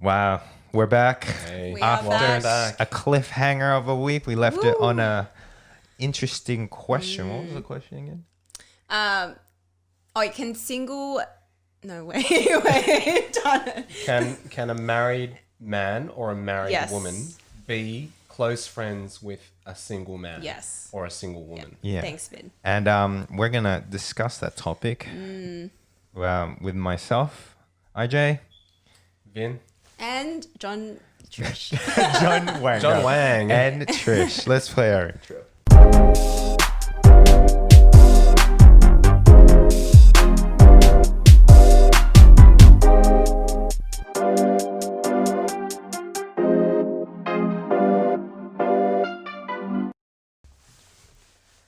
Wow, we're back. Hey, We are back. A cliffhanger of a week. We left it on a interesting question. What was the question again? Can single... No, wait. Done. Can a married man or a married Yes. woman be close friends with a single man? Yes. Or a single woman? Yeah. Thanks, Vin. And we're going to discuss that topic with myself, IJ, Vin? And John Trish. John Wang. John Wang. And Trish. Let's play our intro.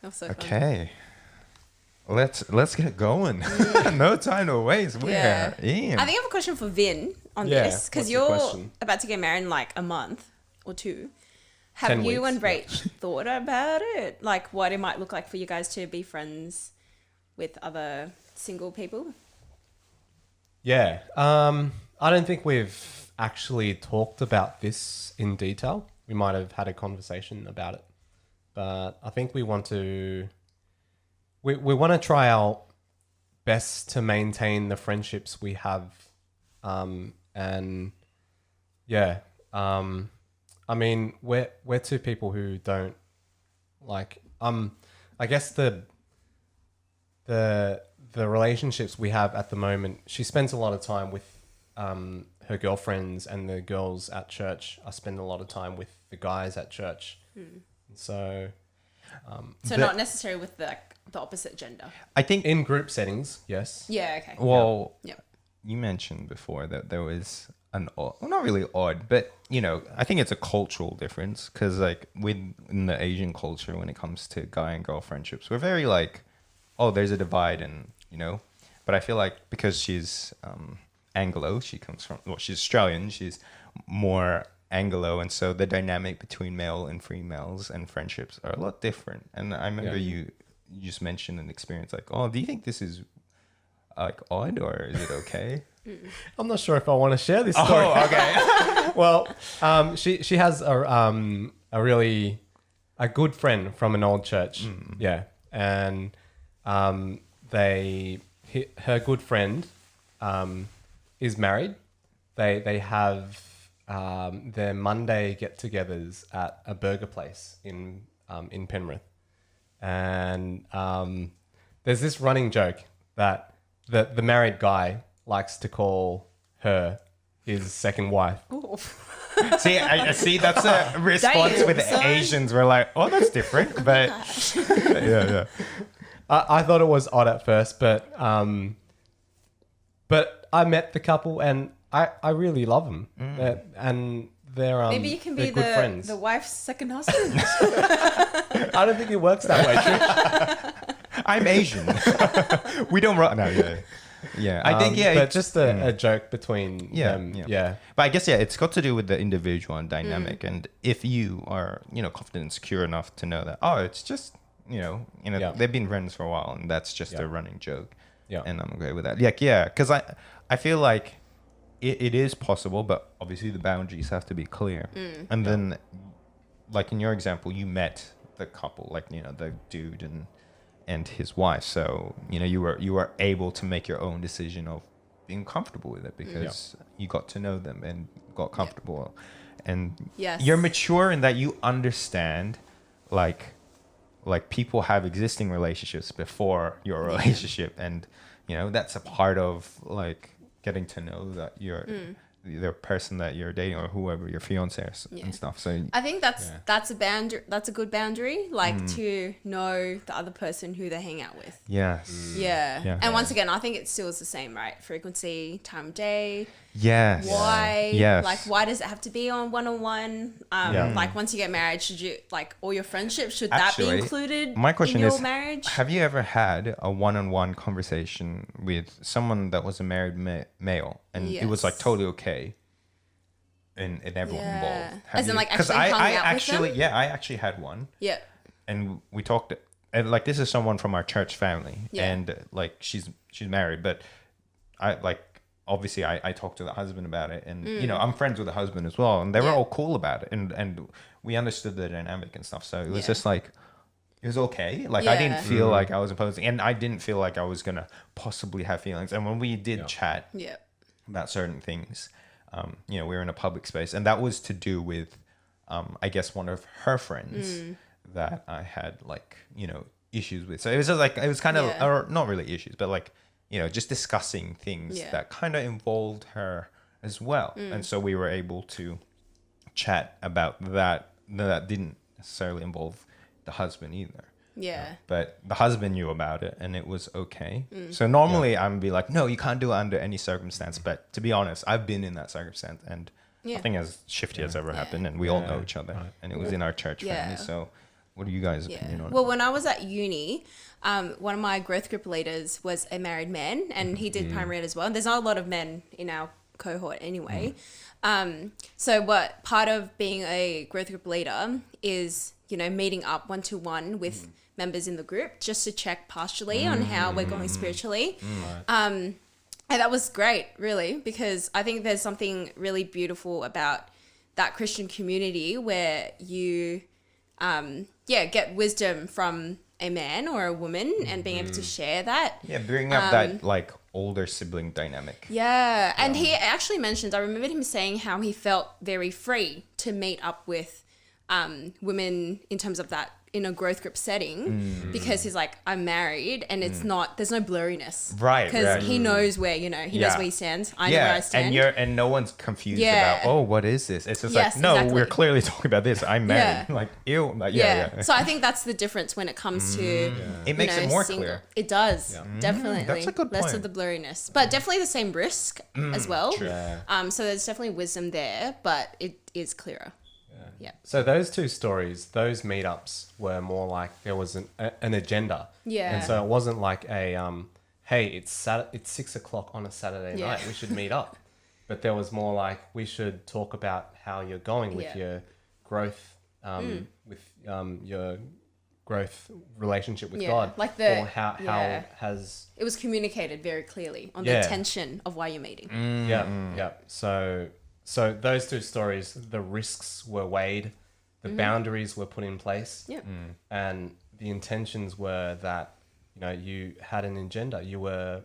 That was so fun. Okay. Let's get going. No time to waste. We're Yeah. in. I think I have a question for Vin on Yeah, this because what's the you're question? about to get married in like a month or two. Have 10 you weeks, and Rach thought about it? Like what it might look like for you guys to be friends with other single people? Yeah. I don't think we've actually talked about this in detail. We might have had a conversation about it. But I think we want to... We want to try our best to maintain the friendships we have. And yeah, I mean, we're two people who don't like, I guess the relationships we have at the moment, she spends a lot of time with, her girlfriends, and the girls at church. I spend a lot of time with the guys at church. So, So not necessarily with the opposite gender. I think in group settings, yes. Yeah, okay. well, Yep. you mentioned before that there was an odd, well, not really odd, but I think it's a cultural difference because like in the Asian culture, when it comes to guy and girl friendships, we're very like, oh, there's a divide, and but I feel like because she's Anglo, she's Australian, she's more Anglo, and so the dynamic between male and females and friendships are a lot different. And I remember you just mentioned an experience like, oh, do you think this is like odd or is it okay? I'm not sure if I want to share this story. Oh, okay. Well, she has a really good friend from an old church. Yeah, and her good friend is married. They have their Monday get-togethers at a burger place in Penrith, and there's this running joke that the married guy likes to call her his second wife. Ooh. See, I see that's a response Damn, with son. Asians. We're like, oh, that's different, but yeah. I thought it was odd at first, but I met the couple and I really love them, and they're Maybe you can they're be good friends. the wife's second husband. I don't think it works that way, Trish. I'm Asian. We don't run. No, yeah. I think but it's just a joke between them. yeah. Yeah, But I guess it's got to do with the individual and dynamic, and if you are confident and secure enough to know that it's just they've been friends for a while and that's just a running joke, and I'm okay with that. Because I feel like it is possible, but obviously the boundaries have to be clear. And then, like in your example, you met the couple, like the dude and his wife, so you were able to make your own decision of being comfortable with it because you got to know them and got comfortable, and Yes. you're mature in that you understand like people have existing relationships before your relationship, and that's a part of like getting to know that you're the person that you're dating or whoever your fiance is and stuff. So I think that's a boundary. That's a good boundary, like to know the other person who they hang out with. yes. Yeah. And once again, I think it still is the same, right? Frequency, time of day, Yes. why, Yes. like why does it have to be on one-on-one? Like once you get married, should you like all your friendships? Should that Actually, be included? My question in your is, marriage? have you ever had a one-on-one conversation with someone that was a married male and it was like Yes. totally okay and everyone involved? As in, like, 'cause actually hung I out with actually, them? yeah, I actually had one, Yeah. and we talked, and like this is someone from our church family, Yeah. and like she's married, but I like obviously I talked to the husband about it, and I'm friends with the husband as well, and they were all cool about it, and we understood the dynamic and stuff. So it was just like, it was okay. Like I didn't feel like I was imposing, and I didn't feel like I was gonna possibly have feelings. And when we did chat about certain things, we were in a public space, and that was to do with, I guess, one of her friends that I had like, issues with. So it was just like, it was kind of, or not really issues, but like, just discussing things that kind of involved her as well. And so we were able to chat about that. That didn't necessarily involve the husband either. But the husband knew about it, and it was okay. So normally I'm be like, no, you can't do it under any circumstance. But to be honest, I've been in that circumstance, and nothing as shifty as ever happened, and we all know each other, and it was in our church family. So what are you guys' opinion on it? Well, when I was at uni, one of my growth group leaders was a married man, and he did primary ed as well. And there's not a lot of men in our cohort anyway. So what part of being a growth group leader is, meeting up one-to-one with members in the group just to check partially on how we're going spiritually. And that was great, really, because I think there's something really beautiful about that Christian community where you get wisdom from a man or a woman and being able to share that. Yeah, bring up that like older sibling dynamic. Yeah, and he actually mentioned, I remembered him saying how he felt very free to meet up with women in terms of that in a growth group setting because he's like, I'm married and it's not, there's no blurriness. Right. Because he knows where, he knows where he stands. I know where I stand. And no one's confused about, what is this? It's just like, no, exactly. We're clearly talking about this. I'm married. Like, ew. Like, So I think that's the difference when it comes to, it makes it more clear. It does. Definitely. That's a good point. Less of the blurriness, but definitely the same risk as well. True. So there's definitely wisdom there, but it is clearer. Yeah. So those two stories, those meetups were more like there was an agenda. Yeah. And so it wasn't like a hey, it's 6 o'clock on a Saturday night, we should meet up. But there was more like we should talk about how you're going with your growth, with your growth relationship with God, like the or how has it was communicated very clearly on the tension of why you're meeting. So those two stories, the risks were weighed, the boundaries were put in place, and the intentions were that you had an agenda. You were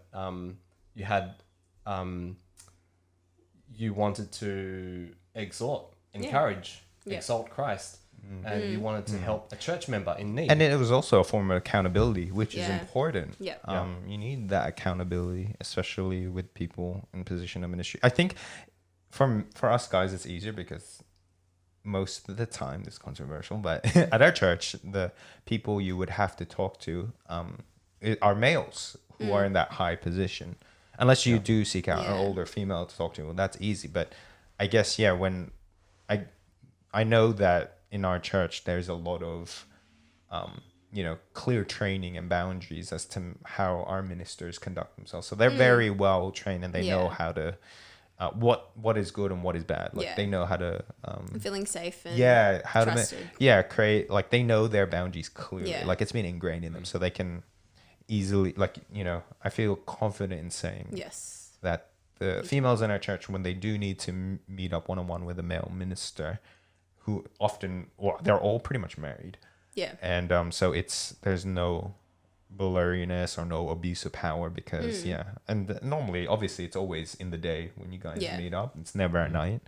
you wanted to exhort, encourage, exalt Christ, and you wanted to help a church member in need. And it was also a form of accountability, which is important. Yeah. You need that accountability, especially with people in position of ministry. I think for us guys, it's easier because most of the time, this is controversial, but at our church, the people you would have to talk to are males who are in that high position. Unless you do seek out an older female to talk to, well, that's easy. But I guess, when I know that in our church, there's a lot of, clear training and boundaries as to how our ministers conduct themselves. So they're very well trained and they know how to, what is good and what is bad. Like they know how to, feeling safe and how trusted. to create, like they know their boundaries clearly. Like it's been ingrained in them, so they can easily, I feel confident in saying that the females in our church, when they do need to meet up one-on-one with a male minister, who often, they're all pretty much married. Yeah. And so there's no blurriness or no abuse of power because and normally, obviously, it's always in the day when you guys meet up. It's never at night.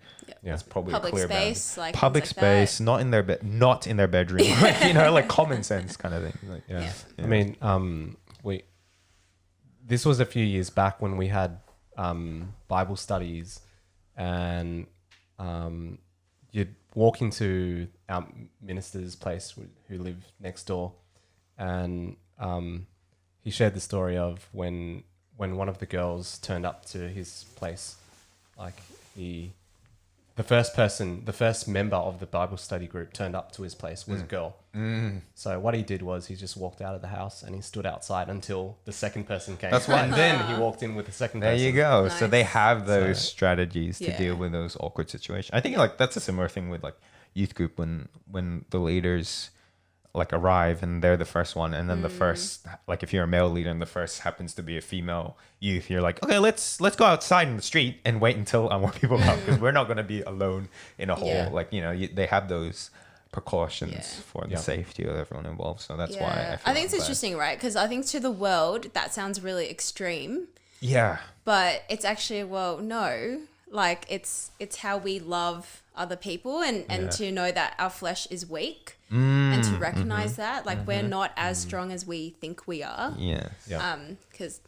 It's probably public a clear space, boundary. Public space, not in their bedroom, like common sense kind of thing. I mean, this was a few years back when we had Bible studies, and you'd walk into our minister's place who lived next door, and he shared the story of when one of the girls turned up to his place, like the first member of the Bible study group turned up to his place was a girl. So what he did was he just walked out of the house and he stood outside until the second person came. And then he walked in with the second person. There you go. Nice. So they have those strategies to deal with those awkward situations. I think that's a similar thing with like youth group when the leaders like arrive and they're the first one, and then the first, like if you're a male leader and the first happens to be a female youth, you're like, okay, let's go outside in the street and wait until more people come, because we're not going to be alone in a hole. Yeah. Like, they have those precautions for the safety of everyone involved. So that's why I think it's interesting, right? Because I think to the world that sounds really extreme. Yeah. But it's actually, well, no, like it's how we love other people, and to know that our flesh is weak, and to recognize that, like we're not as strong as we think we are. Yeah. Because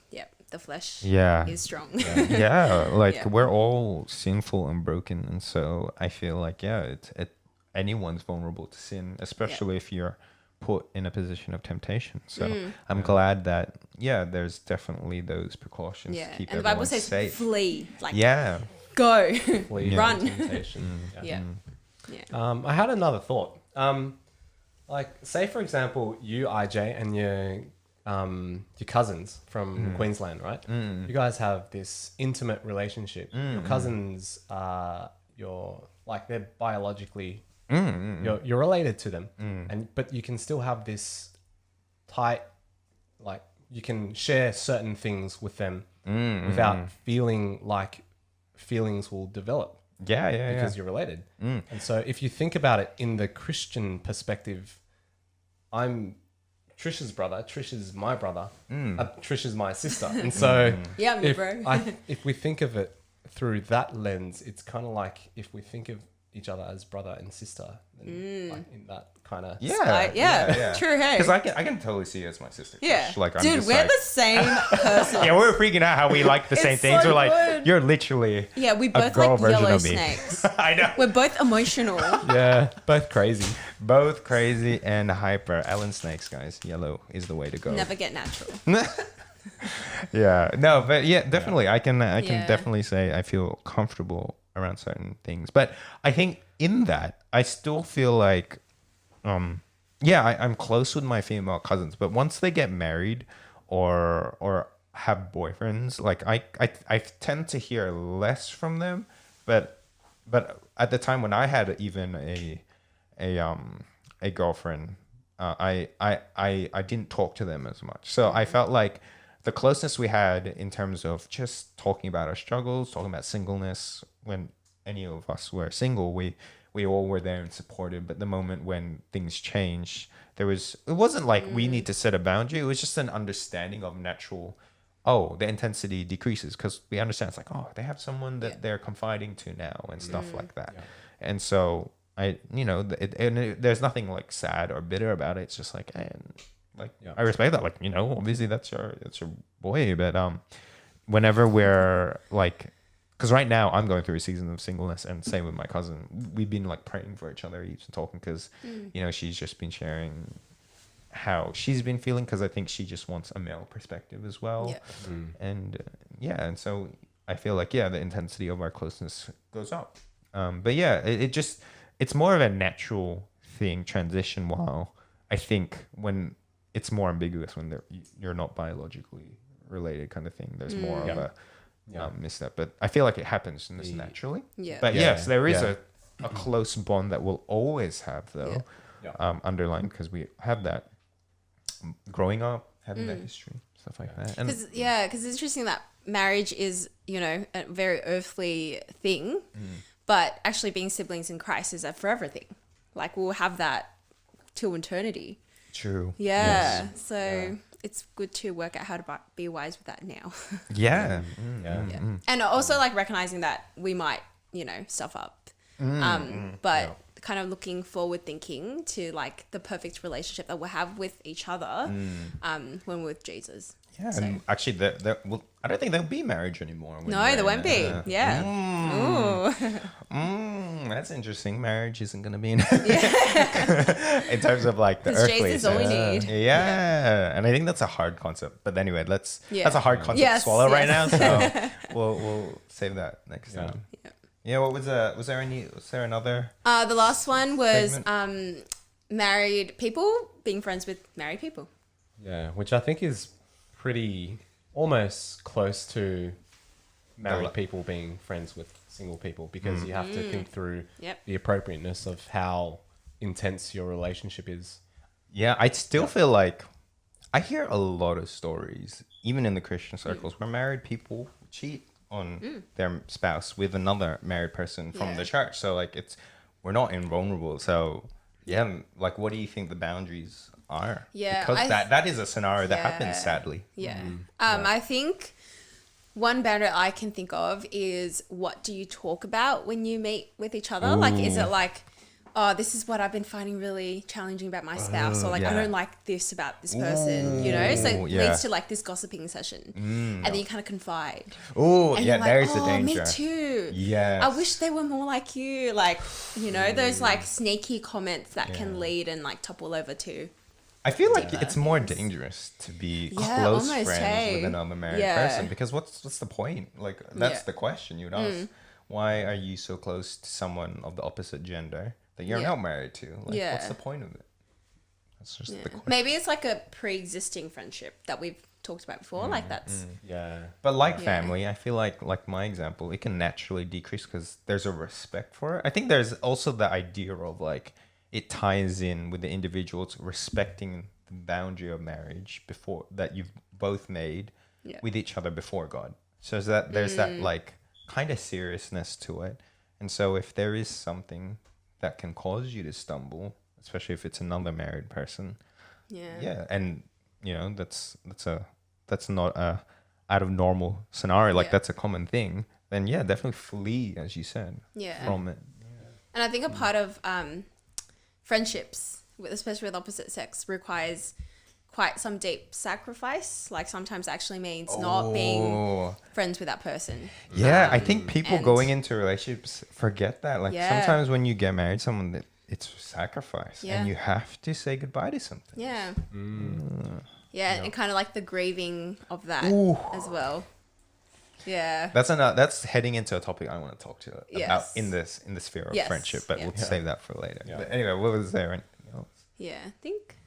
the flesh is strong. Like we're all sinful and broken, and so I feel like anyone's vulnerable to sin, especially if you're put in a position of temptation. So I'm glad that there's definitely those precautions to keep and the Bible everyone says safe. flee, like Flee go, run. temptation. I had another thought. Like, say for example, you, IJ, and your cousins from Queensland, right? You guys have this intimate relationship. Your cousins are they're biologically you're related to them, but you can still have this tight, like you can share certain things with them without feeling like feelings will develop. Because you're related. And so if you think about it in the Christian perspective, I'm Trish's brother, Trish is my brother, Trish is my sister. And so if we think of it through that lens, it's kind of like if we think of each other as brother and sister, then like in that kind of true. Hey, because I can totally see you as my sister. Trish. Like, dude, we're the same person. We're freaking out how we like the same things. So we're like, good. you're literally we a both girl like version yellow of me. snakes. I know. We're both emotional. both crazy. Both crazy and hyper. Ellen snakes, guys. Yellow is the way to go. Never get natural. Definitely. I can definitely say I feel comfortable around certain things, but I think in that I still feel like I'm close with my female cousins, but once they get married or have boyfriends, like I tend to hear less from them, but at the time when I had even a girlfriend, I didn't talk to them as much, so I felt like the closeness we had in terms of just talking about our struggles, talking about singleness, when any of us were single, we all were there and supported. But the moment when things changed, it wasn't like we need to set a boundary. It was just an understanding of natural, the intensity decreases because we understand it's like, they have someone that they're confiding to now and stuff like that. And so there's nothing like sad or bitter about it. It's just like, I respect that. Like, obviously that's your boy. But whenever we're like, because right now I'm going through a season of singleness, and same with my cousin. We've been like praying for each other heaps and talking because she's just been sharing how she's been feeling, because I think she just wants a male perspective as well. And and so I feel like the intensity of our closeness goes up. But it's more of a natural transition. While I think when it's more ambiguous when you're not biologically related, kind of thing. There's more of a misstep, but I feel like it happens in this naturally. But yes, there is a close bond that we'll always have though, underlying, because we have that growing up, having that history, stuff like that. Because it's interesting that marriage is a very earthly thing, but actually being siblings in Christ is a forever thing. Like we'll have that till eternity. True. So it's good to work out how to be wise with that now. And also like recognizing that we might, stuff up. But kind of looking forward thinking to like the perfect relationship that we'll have with each other when we're with Jesus. So. And actually, I don't think there'll be marriage anymore. No, there won't be. That's interesting. Marriage isn't going to be in terms of like the earthly. Jesus is all we need. And I think that's a hard concept. But anyway, that's a hard concept to swallow right now. So we'll save that next time. What was was there another? The last one was married people being friends with married people. Yeah, which I think is pretty almost close to married people being friends with single people, because you have to think through the appropriateness of how intense your relationship is. Yeah, I still feel like I hear a lot of stories, even in the Christian circles, where married people cheat on their spouse with another married person from the church. So like we're not invulnerable. So yeah, like what do you think the boundaries are? Yeah, because that is a scenario that happens, sadly. Yeah. I think one boundary I can think of is, what do you talk about when you meet with each other? Like, is it like, oh, this is what I've been finding really challenging about my spouse, or like, I don't like this about this person, you know? So it leads to like this gossiping session. And then you kind of confide. Oh, and yeah, you're like, there's the danger. Me too. Yes. I wish they were more like you. Like, you know, those like sneaky comments that can lead and like topple over to. I feel like it's more dangerous to be close friends with another married person, because what's the point? Like, that's the question you would ask. Why are you so close to someone of the opposite gender that you're not married to? Like, what's the point of it? That's just the question. Maybe it's like a pre-existing friendship that we've talked about before. Like that's But like family, I feel like my example, it can naturally decrease because there's a respect for it. I think there's also the idea of like, it ties in with the individuals respecting the boundary of marriage before that you've both made with each other before God. So that there's that like kind of seriousness to it. And so if there is something that can cause you to stumble, especially if it's another married person, and you know that's not a out of normal scenario, like that's a common thing, then definitely flee, as you said, from it. And I think a part of friendships, especially with opposite sex, requires quite some deep sacrifice. Like sometimes actually means not being friends with that person. Yeah, I think people going into relationships forget that. Like sometimes when you get married, someone it's sacrifice, and you have to say goodbye to something. Yeah. And kind of like the grieving of that as well. Yeah, that's heading into a topic I want to talk to about in the sphere of friendship, but we'll save that for later. But anyway, what was there? Anything else? Yeah, I think.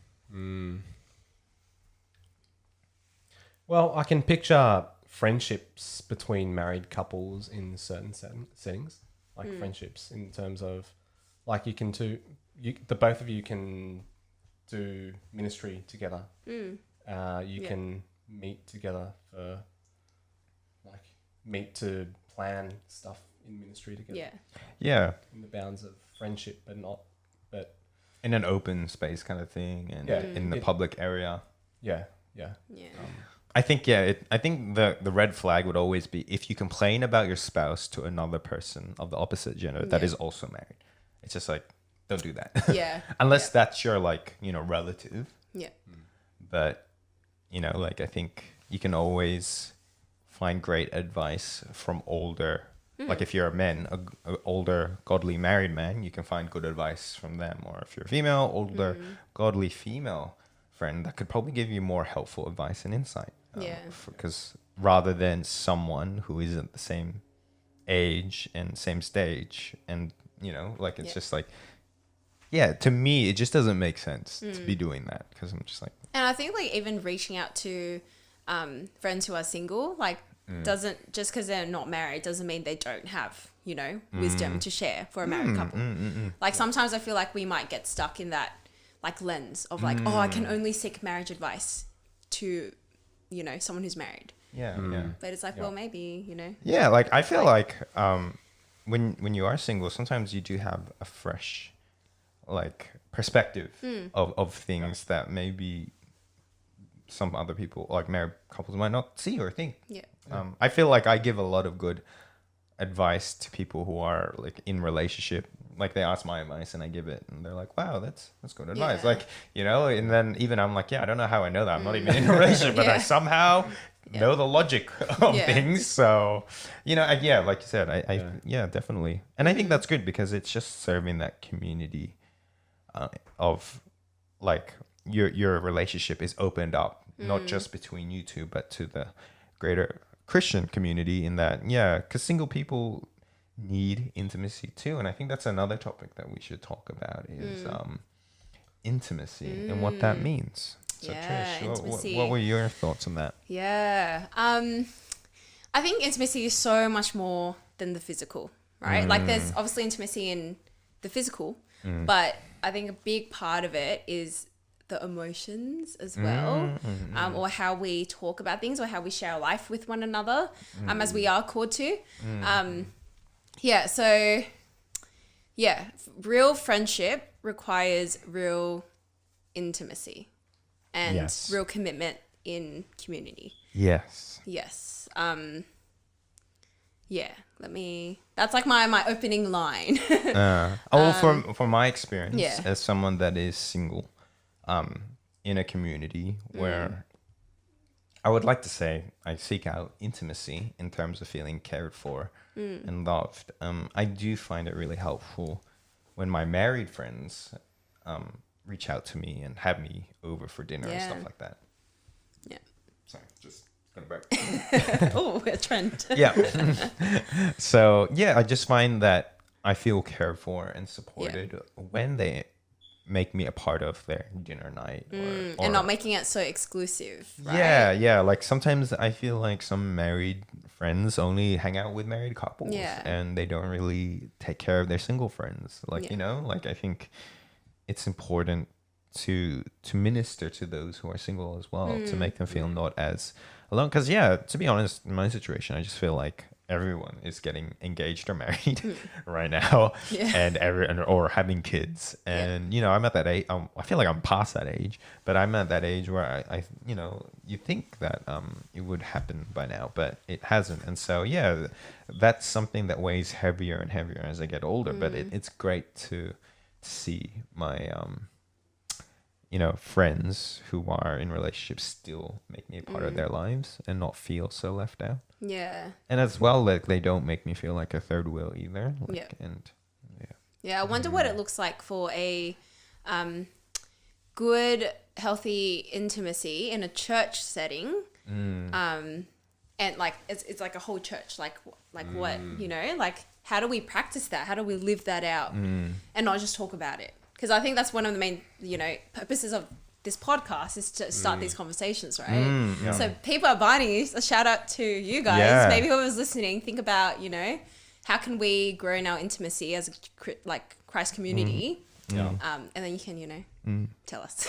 Well, I can picture friendships between married couples in certain settings, like friendships in terms of, like the both of you can do ministry together. You can meet together for. Meet to plan stuff in ministry together. Yeah. In the bounds of friendship, but in an open space kind of thing, and in the public area. I think I think the red flag would always be if you complain about your spouse to another person of the opposite gender that is also married. It's just like, don't do that. Unless that's your like, you know, relative. But you know, like I think you can always find great advice from older, like if you're a man, a older godly married man, you can find good advice from them. Or if you're a female, older godly female friend, that could probably give you more helpful advice and insight. Because rather than someone who isn't the same age and same stage, and you know, like it's just like, to me it just doesn't make sense to be doing that, because I'm just like, and I think like even reaching out to friends who are single, like doesn't, just because they're not married doesn't mean they don't have, you know, wisdom to share for a married couple. Like sometimes I feel like we might get stuck in that like lens of like, oh, I can only seek marriage advice to, you know, someone who's married. But it's like, well, maybe, you know. Like I feel like when you are single, sometimes you do have a fresh like perspective of things that maybe some other people, like married couples, might not see or think. I feel like I give a lot of good advice to people who are like in relationship. Like they ask my advice and I give it, and they're like, wow, that's good advice. Like, you know, and then even I'm like, I don't know how I know that. I'm not even in a relationship, but I somehow know the logic of things. So, you know, like you said, I definitely. And I think that's good, because it's just serving that community of like your relationship is opened up, not just between you two, but to the greater Christian community, in that, because single people need intimacy too. And I think that's another topic that we should talk about is intimacy and what that means. So Trish, what were your thoughts on that? I think intimacy is so much more than the physical, right? Like there's obviously intimacy in the physical, but I think a big part of it is the emotions as well, or how we talk about things, or how we share life with one another, as we are called to. Real friendship requires real intimacy and real commitment in community. Yes. That's like my opening line. From my experience as someone that is single, in a community where I would like to say I seek out intimacy in terms of feeling cared for and loved. I do find it really helpful when my married friends reach out to me and have me over for dinner and stuff like that. Yeah. Sorry, just gonna burp. Oh, a trend. Yeah. So I just find that I feel cared for and supported when they make me a part of their dinner night, or and not making it so exclusive, right? Yeah. Like sometimes I feel like some married friends only hang out with married couples, and they don't really take care of their single friends. Like like I think it's important to minister to those who are single as well, to make them feel not as alone. Because to be honest, in my situation, I just feel like everyone is getting engaged or married right now, and or having kids, and I'm at that age. I feel like I'm past that age, but I'm at that age where I you think that it would happen by now, but it hasn't. And so that's something that weighs heavier and heavier as I get older. But it's great to see my friends who are in relationships still make me a part of their lives and not feel so left out. Yeah. And as well, like they don't make me feel like a third wheel either. I wonder what it looks like for a good, healthy intimacy in a church setting. And like it's like a whole church, like what, like how do we practice that? How do we live that out and not just talk about it? Because I think that's one of the main, purposes of this podcast is to start these conversations, right? So people at Barney's, a shout out to you guys. Yeah. Maybe whoever's listening, think about, how can we grow in our intimacy as a Christ community? And then you can, tell us.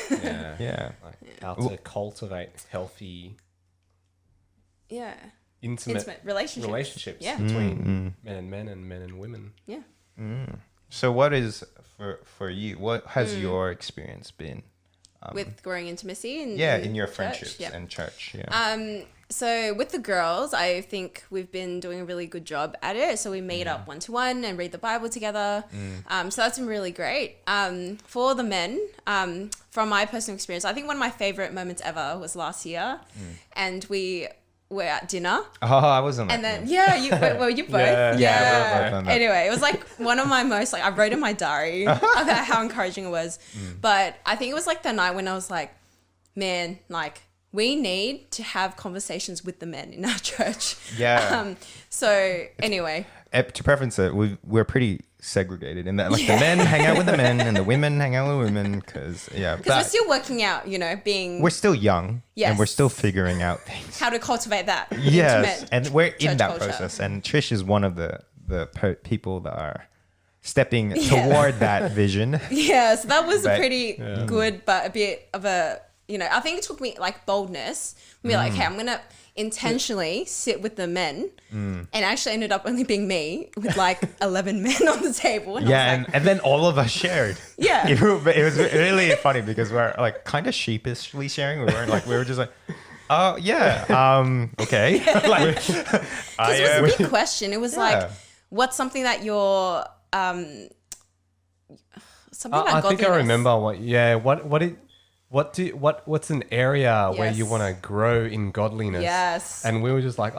How to cultivate healthy, intimate relationships between men and men and men and women. Yeah. So what is for you? What has your experience been with growing intimacy? In your friendships and church. Yeah. So with the girls, I think we've been doing a really good job at it. So we meet up 1-to-1 and read the Bible together. So that's been really great. For the men, from my personal experience, I think one of my favorite moments ever was last year, and we were at dinner. Oh, I wasn't. And then you both. Yeah. Anyway, it was like one of my most I wrote in my diary about how encouraging it was. But I think it was like the night when I was like, man, like we need to have conversations with the men in our church. Yeah. So anyway, to preference it, we're pretty segregated in that, like the men hang out with the men and the women hang out with women, because we're still working out, we're still young, and we're still figuring out things, how to cultivate that. Yes, and we're in that culture. process. And Trish is one of the people that are stepping toward that vision. Yeah, so that was pretty good, but a bit of a I think it took me like boldness. Be like, okay, I'm gonna intentionally sit with the men, and actually ended up only being me with like 11 men on the table. And and then all of us shared. Yeah, it was really funny because we're like kind of sheepishly sharing. We were just like, oh okay. Like, because it was a big question. It was like, what's something that you're something about I think I remember what's an area where you want to grow in godliness? Yes. And we were just like,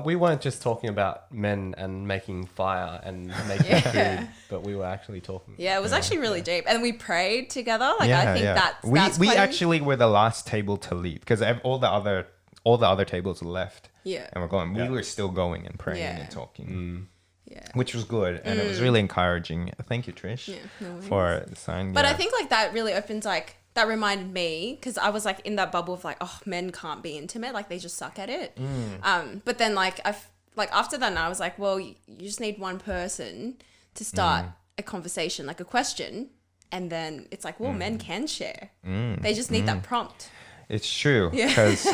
we weren't just talking about men and making fire and making food, but we were actually talking. Yeah, it was actually really deep. And we prayed together. I think that's we actually were the last table to leave, because all the other tables left. Yeah. And we're going. We were still going and praying and talking. Yeah. Which was good, and it was really encouraging. Thank you, Trish, for the sign. But I think like that really opens that reminded me, because I was like in that bubble of like, oh, men can't be intimate, like they just suck at it. But then after that, I was like, well, you just need one person to start a conversation, like a question, and then it's like, well, men can share. They just need that prompt. It's true, because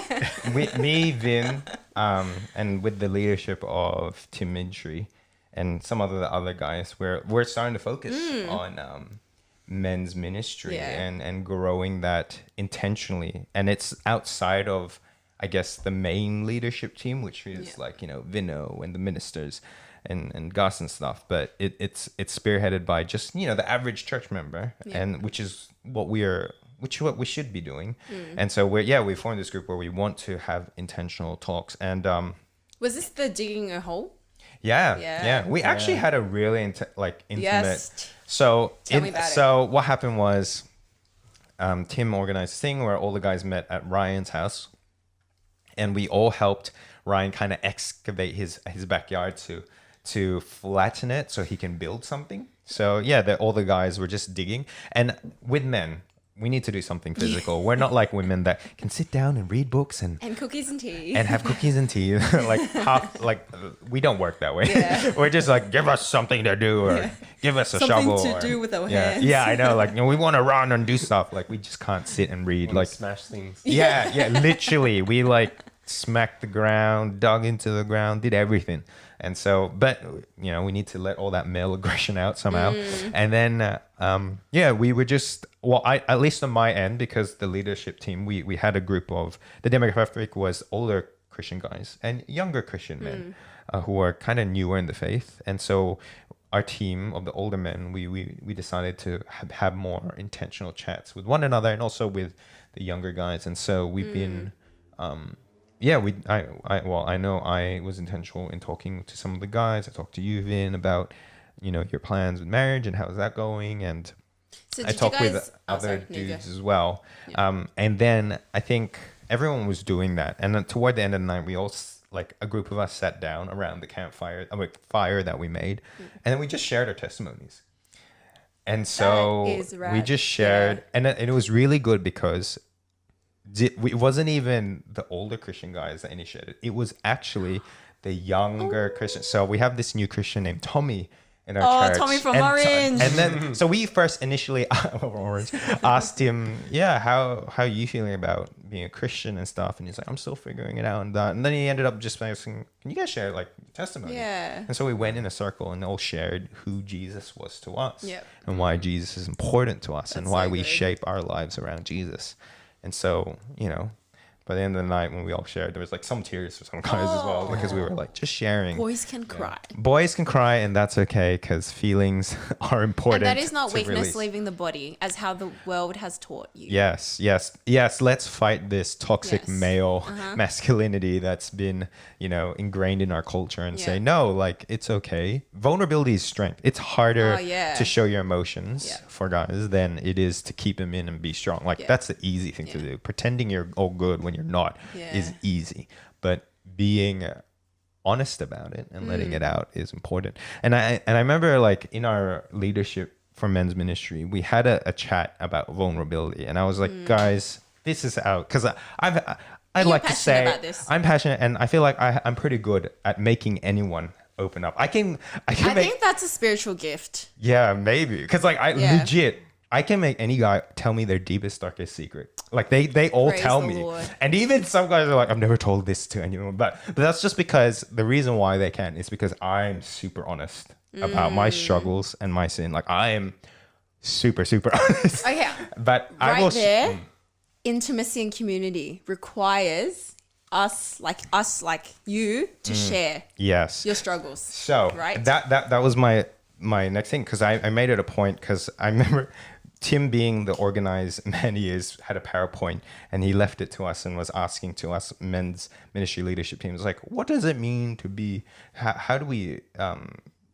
me, Vin, and with the leadership of Tim Mintree and some of the other guys, we're starting to focus on men's ministry and growing that intentionally. And it's outside of, I guess, the main leadership team, which is like, Vino and the ministers and Gus and stuff. But it's spearheaded by just, the average church member, and which is what we should be doing. And so we formed this group where we want to have intentional talks. And was this the digging a hole? Yeah. We actually had a really intimate. Yes. So Tell me about it. So what happened was, Tim organized a thing where all the guys met at Ryan's house, and we all helped Ryan kind of excavate his backyard to flatten it so he can build something. So all the guys were just digging. And with men, we need to do something physical. We're not like women that can sit down and read books and cookies and tea and have cookies and tea. We don't work that way. Yeah. We're just like, give us something to do, or give us a shovel. Something to do with our hands. Yeah, I know. Like, we want to run and do stuff. Like, we just can't sit and read. Like, smash things. Yeah. Literally, we smacked the ground, dug into the ground, did everything. And so, but we need to let all that male aggression out somehow. And then, we were just, at least on my end, because the leadership team, we had a group of, the demographic was older Christian guys and younger Christian men who are kind of newer in the faith. And so our team of the older men, we decided to have more intentional chats with one another and also with the younger guys. And so we've been, I know I was intentional in talking to some of the guys. I talked to you, Vin, about, your plans with marriage and how's that going. And so I talked with other dudes as well. Yeah. And then I think everyone was doing that. And then toward the end of the night, we all, a group of us sat down around the campfire, fire that we made. And then we just shared our testimonies. And so we just shared, and it was really good because it wasn't even the older Christian guys that initiated. It was actually the younger Christian. So we have this new Christian named Tommy in our church. Oh, Tommy from Orange. And then, so we first initially asked him, how are you feeling about being a Christian and stuff? And he's like, I'm still figuring it out and that. And then he ended up just asking, can you guys share testimony? Yeah. And so we went in a circle and all shared who Jesus was to us and why Jesus is important to us and why we shape our lives around Jesus. And so, by the end of the night when we all shared, there was some tears for some guys as well, because we were just sharing. Boys can cry. Boys can cry, and that's okay, because feelings are important. And that is not weakness leaving the body, as how the world has taught you. Yes. Let's fight this toxic male masculinity that's been, ingrained in our culture and say, no, it's okay. Vulnerability is strength. It's harder to show your emotions for guys than it is to keep them in and be strong. That's the easy thing to do. Pretending you're all good when you're not is easy, but being honest about it and letting it out is important. And I remember in our leadership for men's ministry, we had a chat about vulnerability, and I was like, guys, this is out, because I'd like to say about this. I'm passionate, and I feel like I'm pretty good at making anyone open up. I think that's a spiritual gift. Yeah, maybe, because legit, I can make any guy tell me their deepest, darkest secret. They all Praise tell the me. Lord. And even some guys are like, I've never told this to anyone. But that's just because the reason why they can is because I'm super honest about my struggles and my sin. I am super, super honest. Okay. But intimacy and community requires us like you to share your struggles. So right? that was my next thing, because I made it a point, because I remember Tim, being the organized man he is, had a PowerPoint, and he left it to us and was asking to us men's ministry leadership teams, what does it mean to be, how do we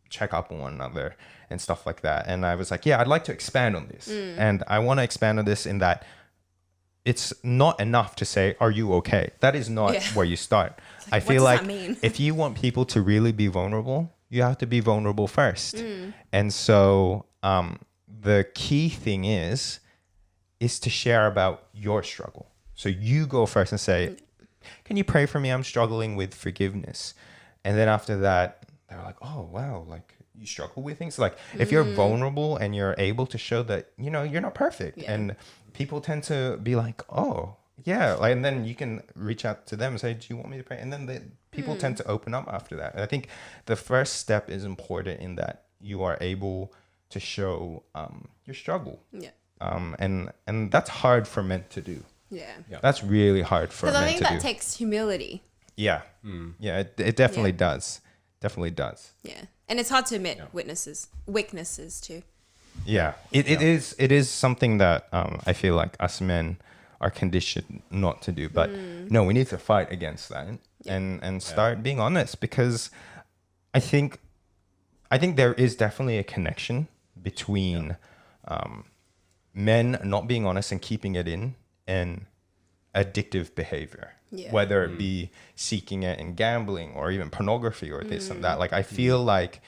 check up on one another and stuff like that? And I was like, I'd like to expand on this. And I want to expand on this in that it's not enough to say, are you okay? That is not where you start. I feel like if you want people to really be vulnerable, you have to be vulnerable first. And so the key thing is to share about your struggle. So you go first and say, can you pray for me? I'm struggling with forgiveness. And then after that, they're like, oh, wow, you struggle with things. Like if you're vulnerable and you're able to show that, you know, you're not perfect, and people tend to be like, oh yeah, like, and then you can reach out to them and say, do you want me to pray? And then people tend to open up after that. And I think the first step is important in that you are able to show your struggle. Yeah. And that's hard for men to do. Yeah. That's really hard for men to do. Because I think that takes humility. Yeah. Yeah, it definitely does. Definitely does. Yeah. And it's hard to admit weaknesses too. Yeah. It is something that I feel like us men are conditioned not to do. But no, we need to fight against that and start being honest, because I think there is definitely a connection between men not being honest and keeping it in and addictive behavior, whether it be seeking it in gambling or even pornography or this and that. Like I feel like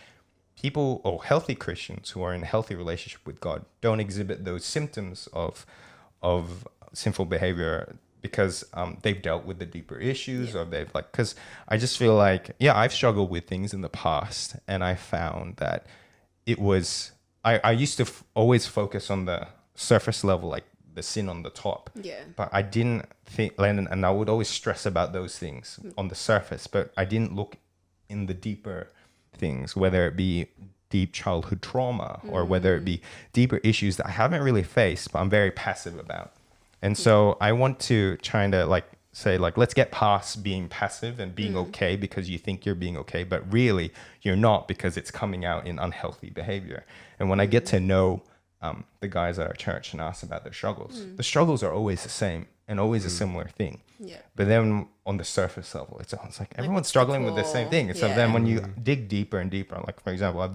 people, or healthy Christians who are in a healthy relationship with God, don't exhibit those symptoms of sinful behavior because they've dealt with the deeper issues, or they've like, because I just feel like, I've struggled with things in the past, and I found that it was, I used to always focus on the surface level, like the sin on the top. Yeah. But I didn't think, and I would always stress about those things on the surface, but I didn't look in the deeper things, whether it be deep childhood trauma or whether it be deeper issues that I haven't really faced, but I'm very passive about. And so I want to try to like say, like, let's get past being passive and being okay because you think you're being okay, but really you're not, because it's coming out in unhealthy behavior. And when I get to know the guys at our church and ask about their struggles, the struggles are always the same and always a similar thing. Yeah. But then on the surface level, it's like everyone's struggling with the same thing. So then when you dig deeper and deeper, like for example, I've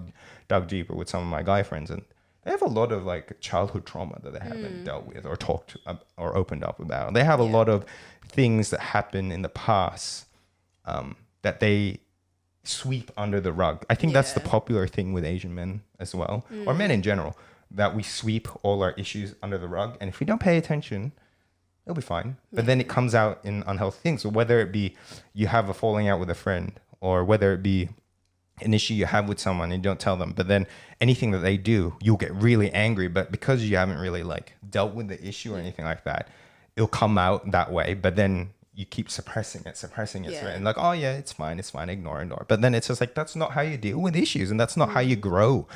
dug deeper with some of my guy friends, and they have a lot of like childhood trauma that they haven't dealt with or talked or opened up about. They have a lot of things that happen in the past that they sweep under the rug. I think that's the popular thing with Asian men as well, or men in general, that we sweep all our issues under the rug. And if we don't pay attention, it'll be fine. But then it comes out in unhealthy things. So whether it be you have a falling out with a friend, or whether it be an issue you have with someone and you don't tell them, but then anything that they do, you'll get really angry. But because you haven't really like dealt with the issue or anything like that, it'll come out that way. But then you keep suppressing it, and like, oh yeah, it's fine, ignore. But then it's just like, that's not how you deal with issues, and that's not how you grow,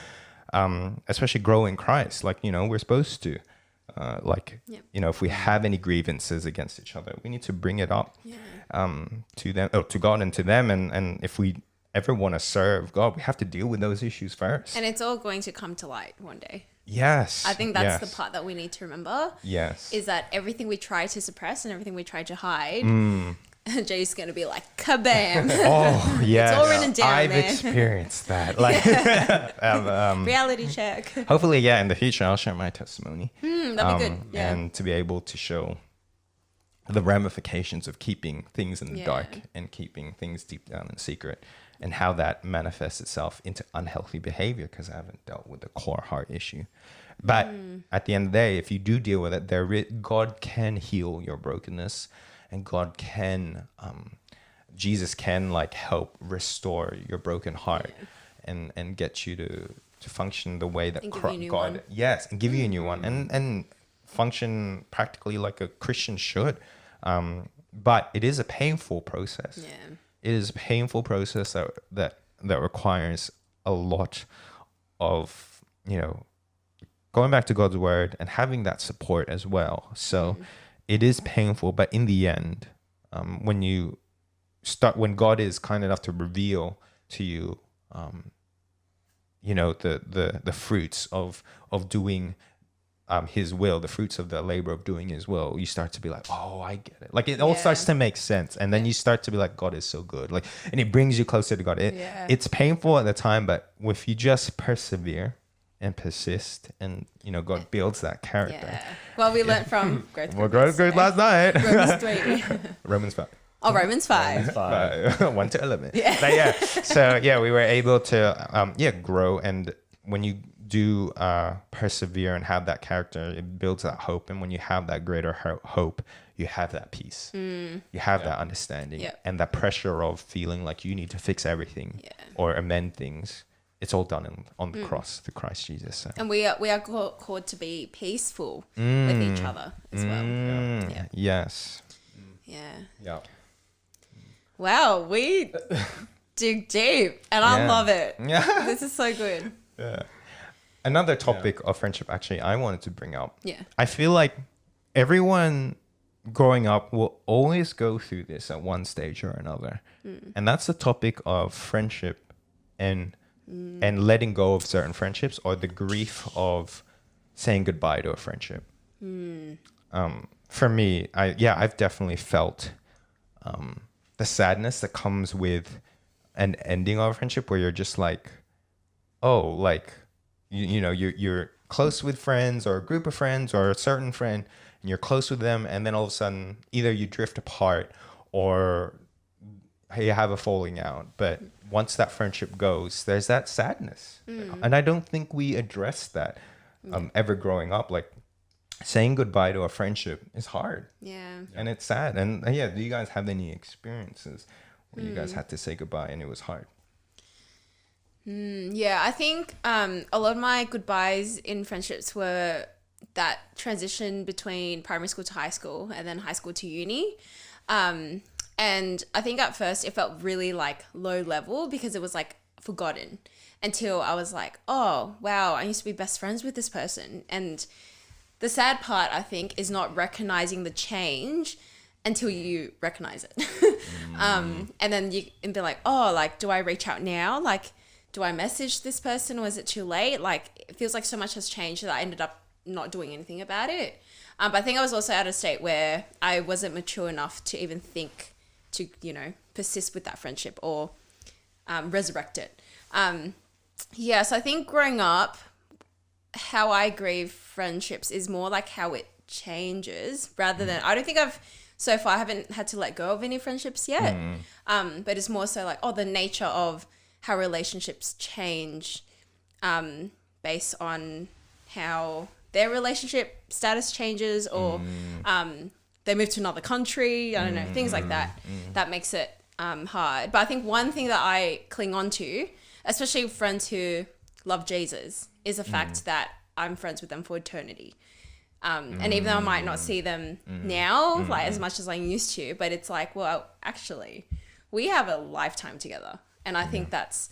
especially grow in Christ. Like, you know, we're supposed to, you know, if we have any grievances against each other, we need to bring it up to them, to God and to them. And if we ever want to serve God, we have to deal with those issues first. And it's all going to come to light one day. Yes. I think that's the part that we need to remember. Yes. Is that everything we try to suppress and everything we try to hide, Jay's going to be like, kabam. Oh, yeah. It's all written down, I've experienced that. Like, reality check. Hopefully, in the future, I'll share my testimony. That'd be good. Yeah. And to be able to show the ramifications of keeping things in the dark and keeping things deep down in secret, and how that manifests itself into unhealthy behavior, because I haven't dealt with the core heart issue. But at the end of the day, if you do deal with it, God can heal your brokenness, and God can, Jesus can like help restore your broken heart and get you to function the way that God, and give you a new one, and function practically like a Christian should. But it is a painful process. Yeah. It is a painful process that requires a lot of, you know, going back to God's word and having that support as well. So it is painful, but in the end, when God is kind enough to reveal to you, you know, the fruits of doing his will, the fruits of the labor of doing his will, you start to be like, oh, I get it. Like it all starts to make sense. And then you start to be like, God is so good. Like, and it brings you closer to God. It's painful at the time, but if you just persevere and persist, and, you know, God builds that character. Yeah. Well, we learned from growth last night. Romans 3. Romans 5. Oh, Romans 5. 1 to 11. Yeah. But so we were able to grow, and when you do persevere and have that character, it builds that hope. And when you have that greater hope, you have that peace. You have that understanding, and that pressure of feeling like you need to fix everything or amend things it's all done on the cross through Christ Jesus. So. And we are called to be peaceful with each other as well. Yeah. Yes. Yeah. Wow, we dig deep, and I love it. Yeah. This is so good. Yeah. Another topic of friendship, actually, I wanted to bring up. Yeah. I feel like everyone growing up will always go through this at one stage or another, and that's the topic of friendship and letting go of certain friendships, or the grief of saying goodbye to a friendship. For me, I've definitely felt the sadness that comes with an ending of a friendship, where you're just like, oh, like you're close with friends or a group of friends or a certain friend, and you're close with them, and then all of a sudden either you drift apart or you have a falling out. But once that friendship goes, there's that sadness, and I don't think we address that ever growing up. Like, saying goodbye to a friendship is hard, and it's sad. And do you guys have any experiences where you guys had to say goodbye and it was hard? Yeah, I think a lot of my goodbyes in friendships were that transition between primary school to high school and then high school to uni. And I think at first it felt really like low level because it was like forgotten, until I was like, oh, wow, I used to be best friends with this person. And the sad part, I think, is not recognizing the change until you recognize it. And then you can be like, oh, like, do I reach out now? Like, do I message this person, or is it too late? Like, it feels like so much has changed that I ended up not doing anything about it. But I think I was also at a state where I wasn't mature enough to even think to, persist with that friendship or resurrect it. So I think growing up, how I grieve friendships is more like how it changes rather than, I don't think so far I haven't had to let go of any friendships yet. But it's more so like, the nature of how relationships change based on how their relationship status changes, or they move to another country, I don't know, things like that. That makes it hard. But I think one thing that I cling on to, especially friends who love Jesus, is the fact that I'm friends with them for eternity. And even though I might not see them now, like as much as I used to, but it's like, well, actually, we have a lifetime together. And I think that's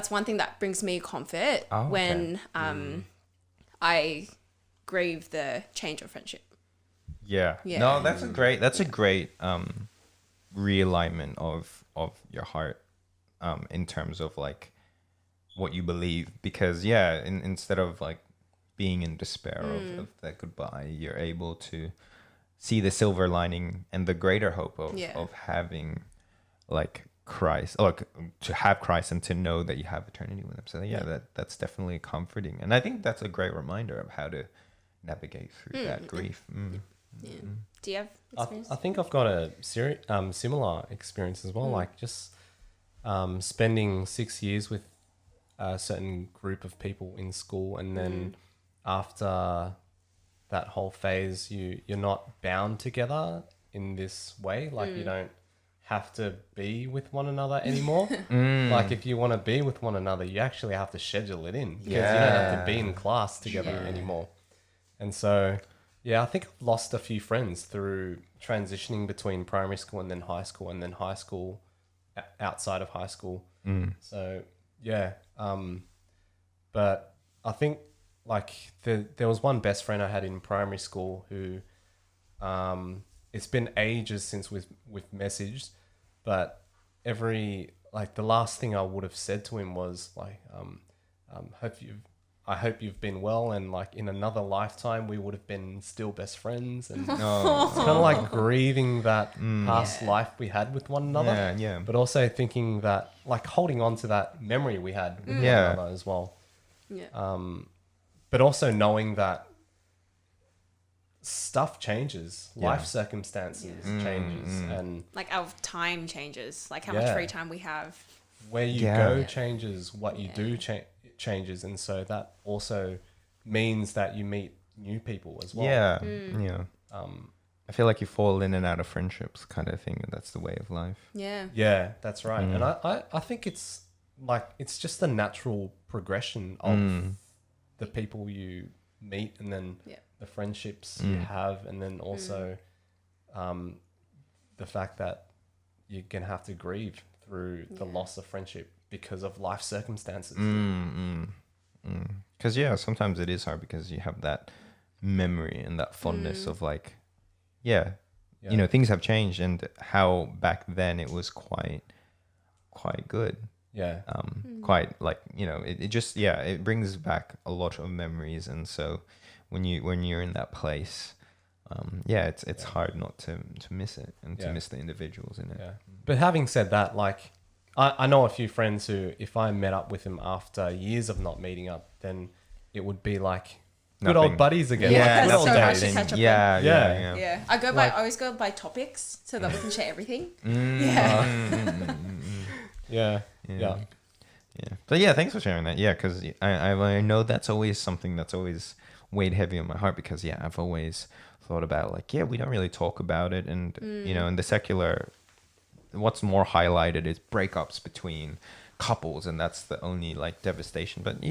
one thing that brings me comfort when I grieve the change of friendship. Yeah. No, that's a great realignment of your heart in terms of like what you believe, because instead of like being in despair of that goodbye, you're able to see the silver lining and the greater hope of having like Christ, or to have Christ and to know that you have eternity with him. So that's definitely comforting, and I think that's a great reminder of how to navigate through that grief. Do you have experience? I think I've got a similar experience as well. Like just spending 6 years with a certain group of people in school, and then after that whole phase, you're not bound together in this way. Like you don't have to be with one another anymore. Like if you want to be with one another, you actually have to schedule it in, because you don't have to be in class together anymore. And so I think I've lost a few friends through transitioning between primary school and then high school, and then high school outside of high school. So but I think like there was one best friend I had in primary school who it's been ages since we've messaged, but the last thing I would have said to him was like, I hope you've been well, and like in another lifetime we would have been still best friends. And it's kind of like grieving that past life we had with one another. But also thinking that, like, holding on to that memory we had with one another as well. But also knowing that stuff changes, life circumstances changes, and like our time changes, like how much free time we have. Where you go changes, what you do changes, and so that also means that you meet new people as well. I feel like you fall in and out of friendships kind of thing, and that's the way of life. Yeah, that's right. And I think it's like it's just the natural progression of the people you meet, and then the friendships you have, and then also the fact that you're gonna have to grieve through the loss of friendship because of life circumstances. Because sometimes it is hard because you have that memory and that fondness of like, you know, things have changed, and how back then it was quite good. Quite like, you know, it just it brings back a lot of memories, and so when you're in that place, it's hard not to miss it and to miss the individuals in it. But having said that, like I know a few friends who, if I met up with them after years of not meeting up, then it would be like good old buddies again. Yeah, like good old so hard days. to catch up Yeah. I always go by topics so that we can share everything. Yeah. But yeah, thanks for sharing that. Yeah, because I know that's always something that's always weighed heavy on my heart, because I've always thought about like, we don't really talk about it, and you know, in the secular, what's more highlighted is breakups between couples, and that's the only like devastation. But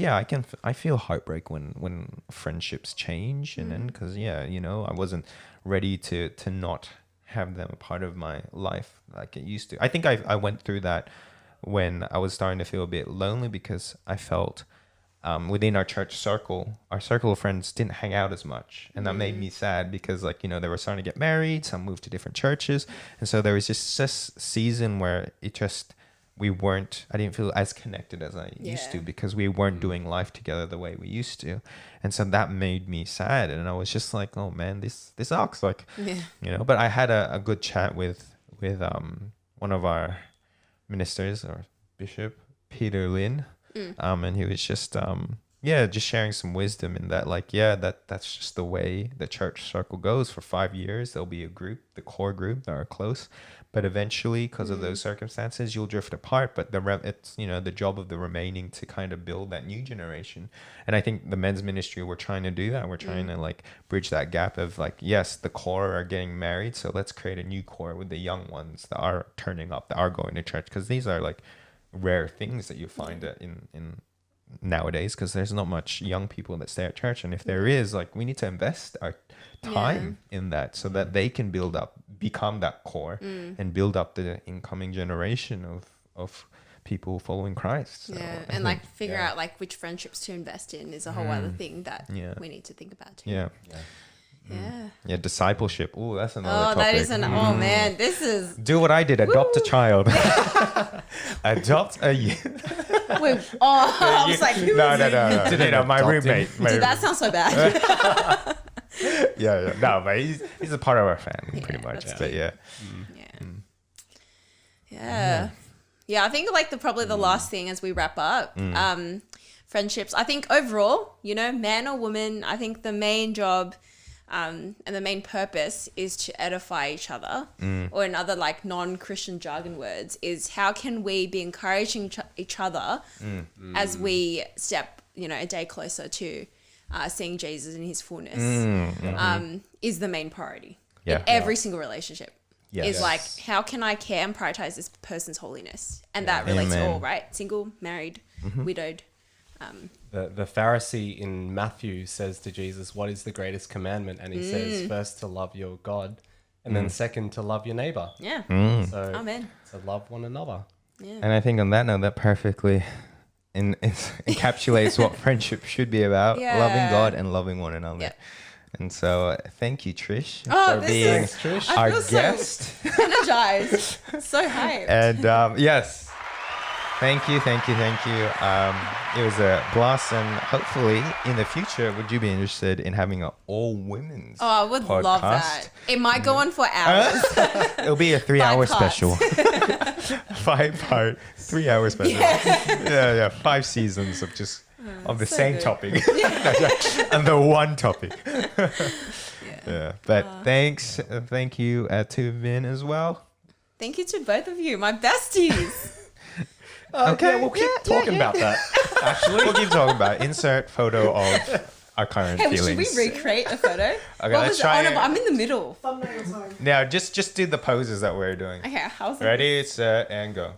I feel heartbreak when friendships change, and then because you know, I wasn't ready to not have them a part of my life like it used to. I think I went through that when I was starting to feel a bit lonely, because I felt within our church circle, our circle of friends didn't hang out as much. And that made me sad, because like, you know, they were starting to get married, some moved to different churches. And so there was just this season where I didn't feel as connected as I used to, because we weren't doing life together the way we used to. And so that made me sad. And I was just like, oh man, this sucks. Like, you know, but I had a good chat with one of our ministers, or Bishop Peter Lin. And he was just just sharing some wisdom in that, like, that's just the way the church circle goes. For 5 years there'll be a group, the core group, that are close, but eventually, because of those circumstances, you'll drift apart. But it's, you know, the job of the remaining to kind of build that new generation. And I think the men's ministry, we're trying to do that. We're trying to like bridge that gap of like, yes, the core are getting married, so let's create a new core with the young ones that are turning up, that are going to church, because these are like rare things that you find in nowadays, because there's not much young people that stay at church. And if there is, like, we need to invest our time in that, so that they can become that core and build up the incoming generation of people following Christ. So and like figure out like which friendships to invest in is a whole other thing that we need to think about too. Discipleship. Oh, that's another topic. That is oh man, this is... Do what I did, adopt a child. Adopt a youth. Wait, I was like, who is it? You know, my roommate. Dude, that sounds so bad. No, but he's a part of our family, pretty much. But I think like probably the last thing as we wrap up, friendships. I think overall, you know, man or woman, I think the main job and the main purpose is to edify each other, or in other like non-Christian jargon words, is how can we be encouraging each other as we step, you know, a day closer to seeing Jesus in his fullness, is the main priority in every single relationship. Is like, how can I care and prioritize this person's holiness? And that relates to all, right? Single, married, widowed. The Pharisee in Matthew says to Jesus, what is the greatest commandment? And he says, first to love your God, and then second to love your neighbor. So Amen. To love one another. And I think on that note, that perfectly encapsulates what friendship should be about: loving God and loving one another. And so thank you, Trish, for being our guest. So energized. So hyped. And yes. Thank you. It was a blast, and hopefully in the future, would you be interested in having an all-women's I would podcast? love that. It might go on for hours. It'll be a 3-hour special. 5-part, 3-hour special. Yeah. 5 seasons of just of the same topic. And the one topic. But thanks. Thank you to Vin as well. Thank you to both of you, my besties. Okay, we'll keep talking about that. Actually, we'll keep talking about it. Insert photo of our current feelings. Should we recreate a photo? Okay, let's try it. I'm in the middle. Thumbnail time. Now, just do the poses that we're doing. Okay, how's it? Ready, set, and go.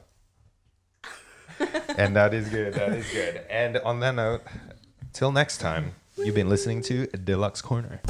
And that is good. That is good. And on that note, till next time, you've been listening to Deluxe Corner.